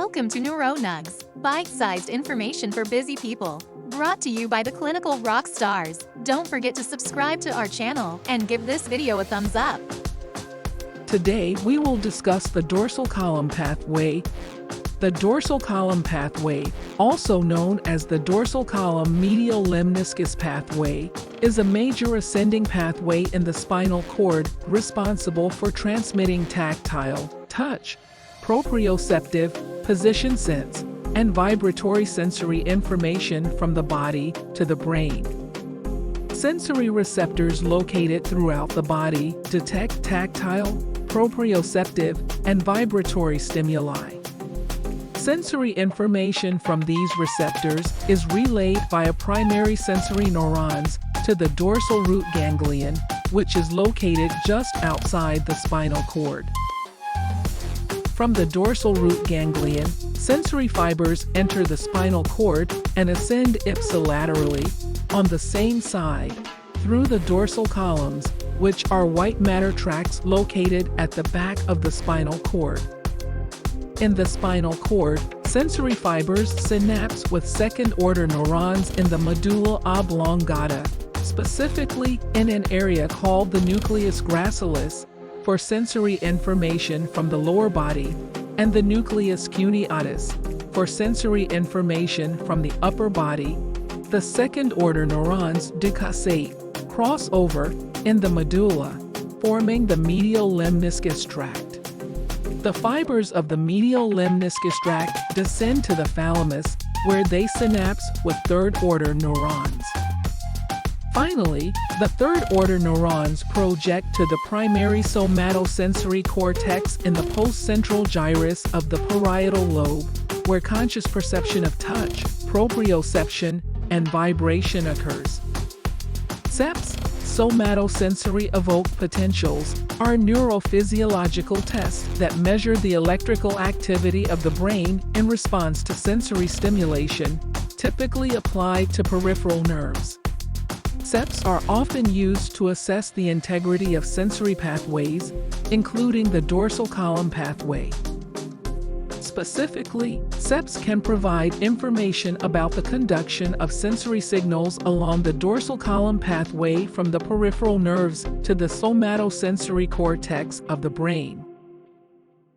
Welcome to NeuroNugs, bite-sized information for busy people. Brought to you by the clinical rock stars. Don't forget to subscribe to our channel and give this video a thumbs up. Today we will discuss the dorsal column pathway. The dorsal column pathway, also known as the dorsal column medial lemniscus pathway, is a major ascending pathway in the spinal cord responsible for transmitting tactile, touch, proprioceptive, position sense, and vibratory sensory information from the body to the brain. Sensory receptors located throughout the body detect tactile, proprioceptive, and vibratory stimuli. Sensory information from these receptors is relayed via primary sensory neurons to the dorsal root ganglion, which is located just outside the spinal cord. From the dorsal root ganglion, sensory fibers enter the spinal cord and ascend ipsilaterally, on the same side, through the dorsal columns, which are white matter tracts located at the back of the spinal cord. In the spinal cord, sensory fibers synapse with second-order neurons in the medulla oblongata, specifically in an area called the nucleus gracilis, for sensory information from the lower body, and the nucleus cuneatus, for sensory information from the upper body. The second-order neurons decussate, cross over, in the medulla, forming the medial lemniscus tract. The fibers of the medial lemniscus tract descend to the thalamus, where they synapse with third-order neurons. Finally, the third-order neurons project to the primary somatosensory cortex in the postcentral gyrus of the parietal lobe, where conscious perception of touch, proprioception, and vibration occurs. SEPs, somatosensory evoked potentials, are neurophysiological tests that measure the electrical activity of the brain in response to sensory stimulation, typically applied to peripheral nerves. SEPs are often used to assess the integrity of sensory pathways, including the dorsal column pathway. Specifically, SEPs can provide information about the conduction of sensory signals along the dorsal column pathway from the peripheral nerves to the somatosensory cortex of the brain.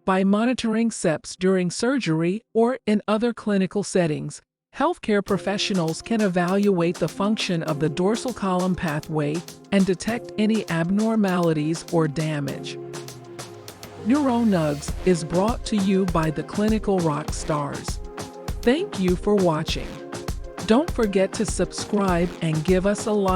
By monitoring SEPs during surgery or in other clinical settings, healthcare professionals can evaluate the function of the dorsal column pathway and detect any abnormalities or damage. NeuroNugs is brought to you by the clinical rock stars. Thank you for watching. Don't forget to subscribe and give us a like.